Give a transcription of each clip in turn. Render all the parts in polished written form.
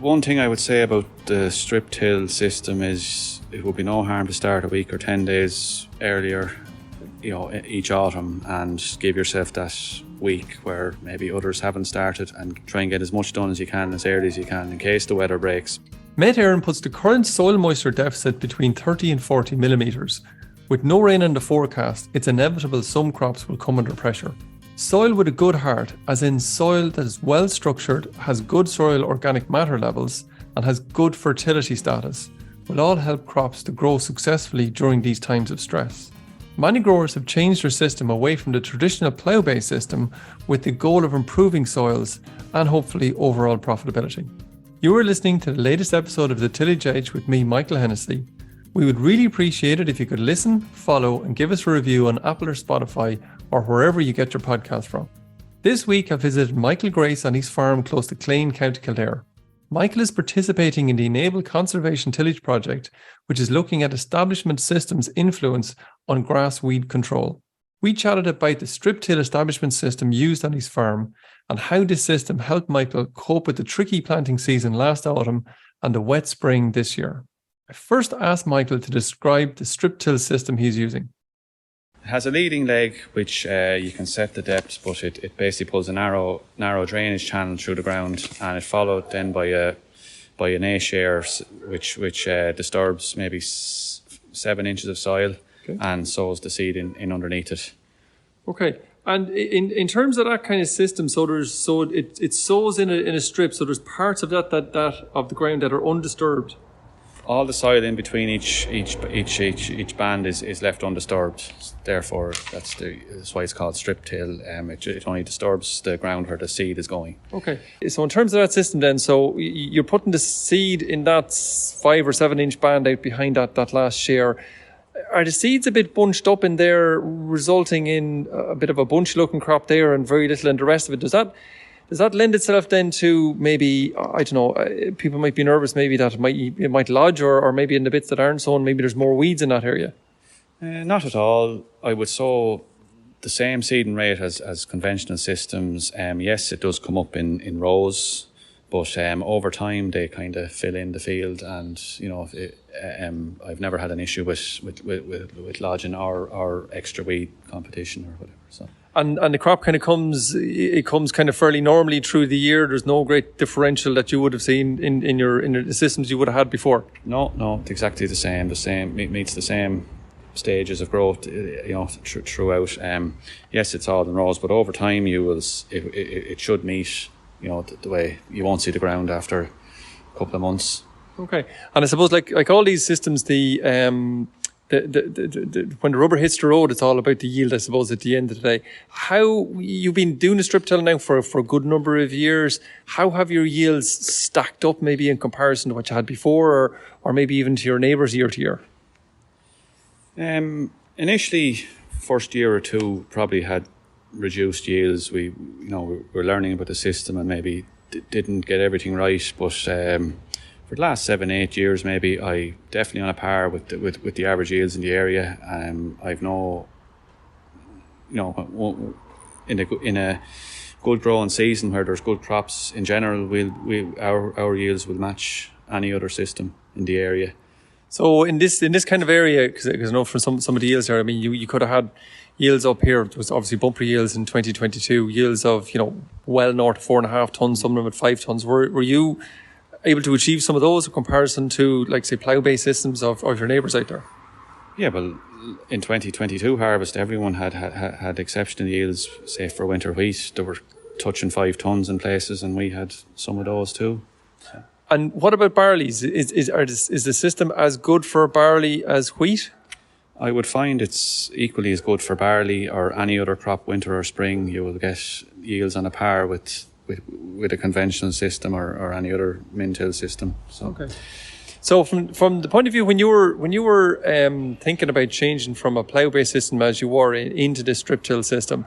one thing I would say about the strip till system is it would be no harm to start a week or 10 days earlier, each autumn, and give yourself that week where maybe others haven't started, and try and get as much done as you can as early as you can in case the weather breaks. Met Éireann puts the current soil moisture deficit between 30 and 40 millimetres. With no rain in the forecast, it's inevitable some crops will come under pressure. Soil with a good heart, as in soil that is well structured, has good soil organic matter levels, and has good fertility status, will all help crops to grow successfully during these times of stress. Many growers have changed their system away from the traditional plough-based system with the goal of improving soils and hopefully overall profitability. You are listening to the latest episode of the Tillage Edge with me, Michael Hennessy. We would really appreciate it if you could listen, follow and give us a review on Apple or Spotify or wherever you get your podcast from. This week I visited Michael Grace on his farm close to Clane, County Kildare. Michael is participating in the Enable Conservation Tillage project, which is looking at establishment systems' influence on grass weed control. We chatted about the strip till establishment system used on his farm and how this system helped Michael cope with the tricky planting season last autumn and the wet spring this year. I first asked Michael to describe the strip till system he's using. It has a leading leg which you can set the depth, but it basically pulls a narrow drainage channel through the ground, and it's followed then by an A-share which disturbs maybe 7 inches of soil, okay, and sows the seed in underneath it. Okay, and in terms of that kind of system, it sows in a strip, so there's parts of that of the ground that are undisturbed. All the soil in between each band is left undisturbed. Therefore, that's why it's called strip till. It only disturbs the ground where the seed is going. Okay. So in terms of that system then, so you're putting the seed in that 5 or 7 inch band out behind that last share. Are the seeds a bit bunched up in there, resulting in a bit of a bunchy looking crop there and very little in the rest of it? Does that lend itself then to maybe, I don't know, people might be nervous maybe that it might lodge, or maybe in the bits that aren't sown, maybe there's more weeds in that area? Not at all. I would sow the same seeding rate as conventional systems. Yes, it does come up in rows, but over time they kind of fill in the field, and I've never had an issue with lodging or extra weed competition or whatever. So. And the crop kind of comes kind of fairly normally through the year. There's no great differential that you would have seen in the systems you would have had before. No, it's exactly the same. Meets the same stages of growth, throughout. Yes, it's all in rows, but over time it should meet, the way you won't see the ground after a couple of months. Okay, and I suppose like all these systems, when the rubber hits the road, it's all about the yield, I suppose, at the end of the day. How you've been doing the strip till now for a good number of years. How have your yields stacked up, maybe in comparison to what you had before, or maybe even to your neighbours year to year? Initially, first year or two probably had reduced yields. We were learning about the system and maybe didn't get everything right, but for the last 7-8 years, maybe I definitely on a par with the average yields in the area. I've in a good growing season where there's good crops in general, our yields will match any other system in the area. So in this kind of area, because I know from some of the yields there, I mean, you could have had yields up here. There was obviously bumper yields in 2022, yields of well north of 4.5 tons, some of them at 5 tons. Were you able to achieve some of those in comparison to, like, say, plough-based systems of your neighbours out there? Yeah, well, in 2022 harvest, everyone had exceptional yields, say for winter wheat. They were touching 5 tons in places, and we had some of those too. And what about barleys? Is the system as good for barley as wheat? I would find it's equally as good for barley or any other crop, winter or spring. You will get yields on a par with a conventional system or any other min-till system. So. Okay. So from the point of view, when you were thinking about changing from a plough-based system as you were into the strip-till system,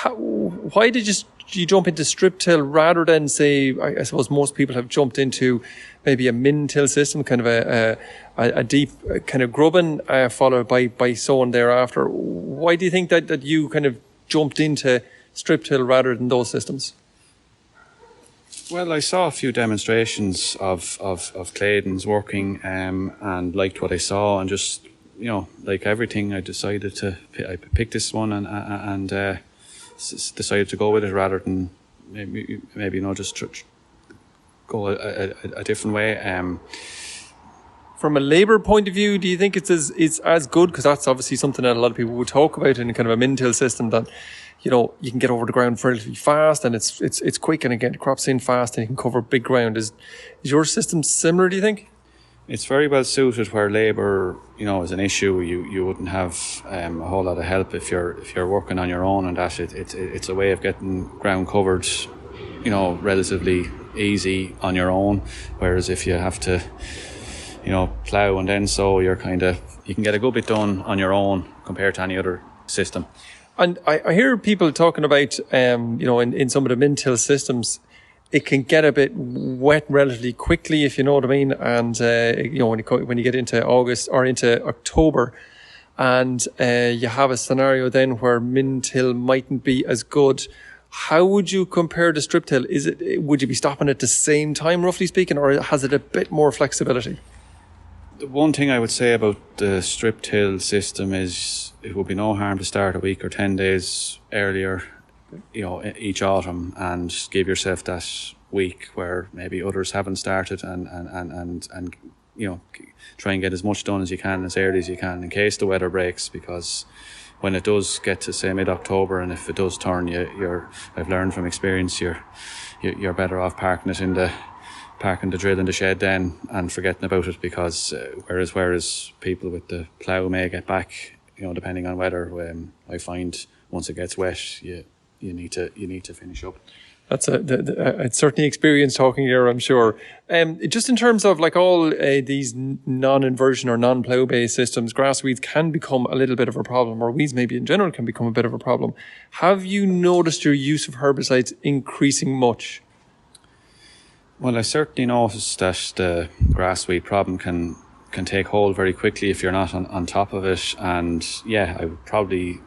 why did you jump into strip-till rather than, say, I suppose most people have jumped into maybe a min-till system, kind of a deep kind of grubbing followed by sown thereafter? Why do you think that you kind of jumped into strip-till rather than those systems? Well, I saw a few demonstrations of Claden's working and liked what I saw, and just, like everything, I decided I picked this one and decided to go with it rather than maybe just go a different way. From a labour point of view, do you think it's as good? Because that's obviously something that a lot of people would talk about in kind of a min-till system, that you can get over the ground relatively fast, and it's quick, and get crops in fast, and you can cover big ground. Is your system similar, do you think? It's very well suited where labour, is an issue. You wouldn't have a whole lot of help if you're working on your own, and that it's a way of getting ground covered, relatively easy on your own. Whereas if you have to, plough and then sow, you can get a good bit done on your own compared to any other system. And I hear people talking about, in some of the min-till systems, it can get a bit wet relatively quickly, if you know what I mean. And, when you get into August or into October, and you have a scenario then where min-till mightn't be as good, how would you compare the strip till? Would you be stopping at the same time, roughly speaking, or has it a bit more flexibility? The one thing I would say about the strip till system is it would be no harm to start a week or 10 days earlier, each autumn, and give yourself that week where maybe others haven't started, and try and get as much done as you can as early as you can in case the weather breaks, because when it does get to say mid-October, and if it does turn, I've learned from experience, you're better off parking the drill in the shed then and forgetting about it, because whereas people with the plough may get back, depending on weather. I find once it gets wet, you need to finish up. That's it's certainly experience talking here, I'm sure. Just in terms of like all these non-inversion or non-plough based systems, grass weeds can become a little bit of a problem, or weeds maybe in general can become a bit of a problem. Have you noticed your use of herbicides increasing much? Well, I certainly noticed that the grassweed problem can take hold very quickly if you're not on top of it. And I would probably,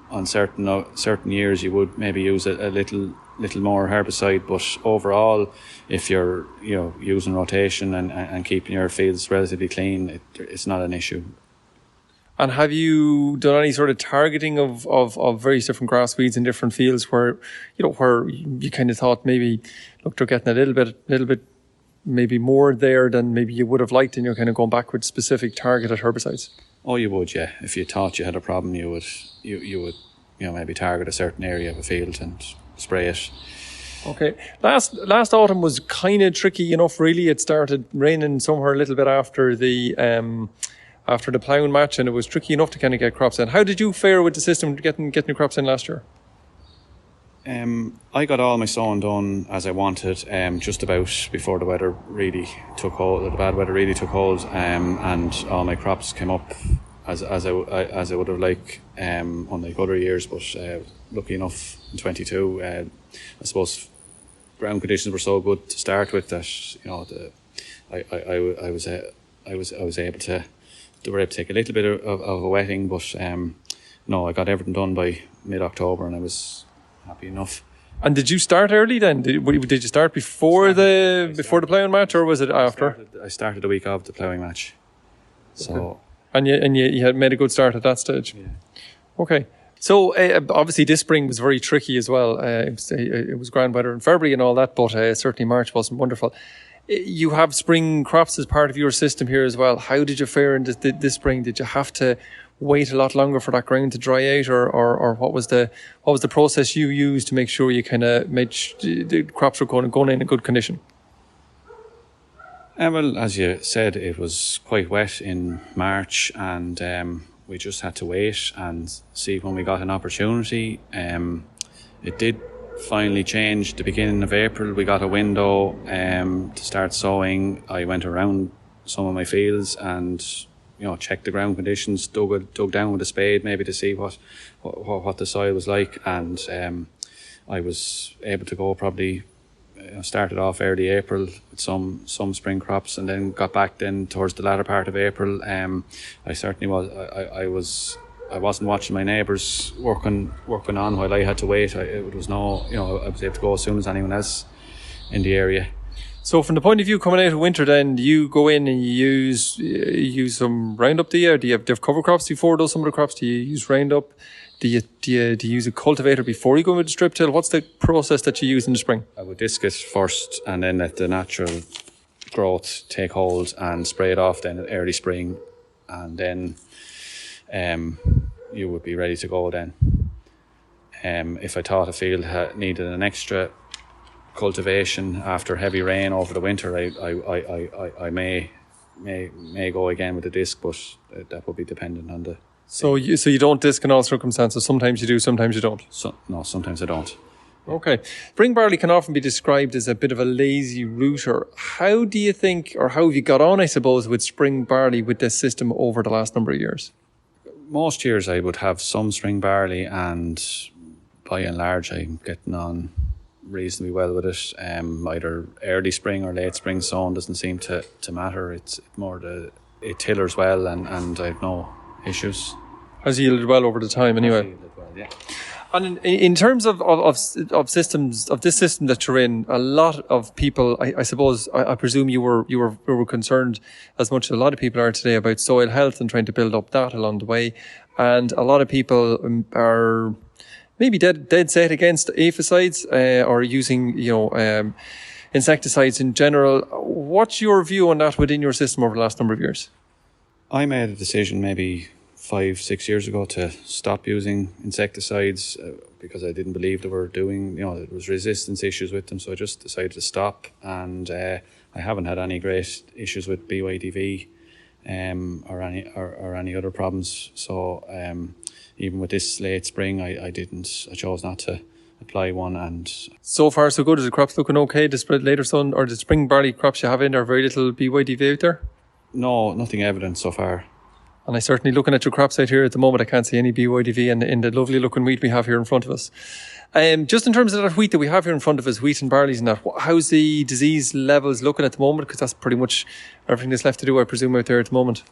on certain years, you would maybe use a little more herbicide. But overall, if you're using rotation and keeping your fields relatively clean, it's not an issue. And have you done any sort of targeting of various different grass weeds in different fields where you kind of thought maybe, look, they're getting a little bit maybe more there than maybe you would have liked, and you're kind of going back with specific targeted herbicides? Oh, you would, yeah. If you thought you had a problem, you would maybe target a certain area of a field and spray it. Okay. Last autumn was kind of tricky enough, really. It started raining somewhere a little bit after the ploughing match, and it was tricky enough to kind of get crops in. How did you fare with the system getting your crops in last year? I got all my sowing done as I wanted, just about before the weather really took hold. The bad weather really took hold, and all my crops came up as I would have liked, unlike other years. But lucky enough in 22, I suppose ground conditions were so good to start with that I was able to. They were able to take a little bit of a wetting, but I got everything done by mid-October, and I was happy enough. And did you start early then? Did you start before the ploughing match, or was it after? I started the week of the ploughing match. So, okay. And you had made a good start at that stage. Yeah. Okay. So obviously this spring was very tricky as well. It was grand weather in February and all that, but certainly March wasn't wonderful. You have spring crops as part of your system here as well. How did you fare in this spring? Did you have to wait a lot longer for that ground to dry out, or what was the process you used to make sure you kind of made the crops were going in a good condition? Well, as you said, it was quite wet in March, and we just had to wait and see when we got an opportunity. It did finally change the beginning of April. We got a window to start sowing. I went around some of my fields and checked the ground conditions, dug down with a spade maybe to see what the soil was like, and I was able to go probably started off early April with some spring crops, and then got back then towards the latter part of April. I certainly was. I wasn't watching my neighbours working on while I had to wait. I was able to go as soon as anyone else in the area. So from the point of view coming out of winter then, do you go in and you use some Roundup, do you have cover crops before those some of the crops? Do you use Roundup? Do you use a cultivator before you go with the strip till? What's the process that you use in the spring? I would disc it first and then let the natural growth take hold and spray it off then early spring, and then you would be ready to go then. If I thought a field needed an extra cultivation after heavy rain over the winter, I may go again with the disc, but that would be dependent on the. So you don't disc in all circumstances. Sometimes you do, sometimes you don't. No, sometimes I don't. Okay. Spring barley can often be described as a bit of a lazy rooter. How do you think, or how have you got on, I suppose, with spring barley with this system over the last number of years? Most years I would have some spring barley, and by and large I'm getting on reasonably well with it. Either early spring or late spring sown doesn't seem to matter. It's more it tillers well, and I have no issues. Has yielded well over the time anyway. Yielded well, yeah. And in terms of systems, of this system that you're in, a lot of people, I suppose, I presume you were concerned, as much as a lot of people are today, about soil health and trying to build up that along the way. And a lot of people are maybe dead set against aphicides or using, insecticides in general. What's your view on that within your system over the last number of years? I made a decision maybe 5-6 years ago to stop using insecticides because I didn't believe they were doing, there was resistance issues with them, so I just decided to stop, and I haven't had any great issues with BYDV or any other problems. So even with this late spring, I chose not to apply one, and so far so good. Is the crops looking okay? The spread later sown or the spring barley crops you have in, there very little BYDV out there? No, nothing evident so far. And I certainly, looking at your crops out here at the moment, I can't see any BYDV in the lovely looking wheat we have here in front of us. Just in terms of that wheat that we have here in front of us, wheat and barleys and that, how's the disease levels looking at the moment? Because that's pretty much everything that's left to do, I presume, out there at the moment.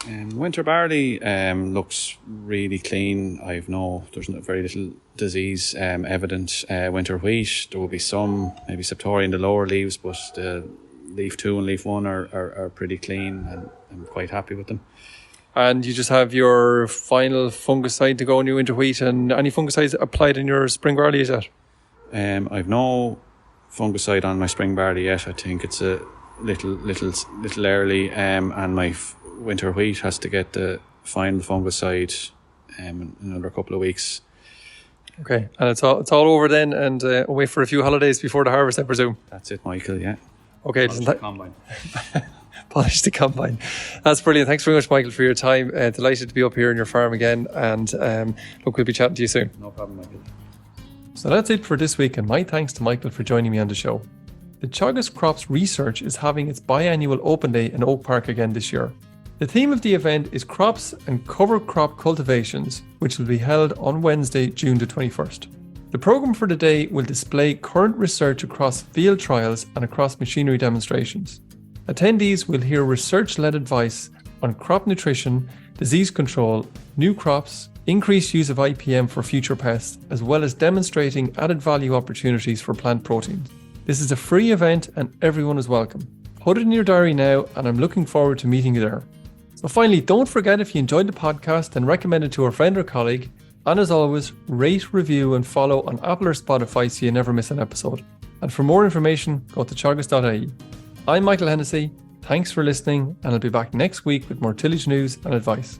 Winter barley looks really clean. There's very little disease evident. Winter wheat, there will be some, maybe septoria in the lower leaves, but the leaf 2 and leaf 1 are pretty clean, and I'm quite happy with them. And you just have your final fungicide to go in your winter wheat, and any fungicides applied in your spring barley, is that? I've no fungicide on my spring barley yet. I think it's a little early, and my winter wheat has to get the final fungicide in another couple of weeks. Okay, and it's all over then, and wait for a few holidays before the harvest, I presume. That's it, Michael. Yeah. Okay, combine. Polish the combine. That's brilliant. Thanks very much, Michael, for your time. Delighted to be up here in your farm again, and look, we'll be chatting to you soon. No problem, Michael. So that's it for this week, and my thanks to Michael for joining me on the show. The Teagasc Crops Research is having its biannual open day in Oak Park again this year. The theme of the event is crops and cover crop cultivations, which will be held on Wednesday, June the 21st. The programme for the day will display current research across field trials and across machinery demonstrations. Attendees will hear research-led advice on crop nutrition, disease control, new crops, increased use of IPM for future pests, as well as demonstrating added value opportunities for plant proteins. This is a free event and everyone is welcome. Put it in your diary now, and I'm looking forward to meeting you there. So finally, don't forget, if you enjoyed the podcast, then recommend it to a friend or colleague. And as always, rate, review and follow on Apple or Spotify so you never miss an episode. And for more information, go to teagasc.ie. I'm Michael Hennessy. Thanks for listening, and I'll be back next week with more tillage news and advice.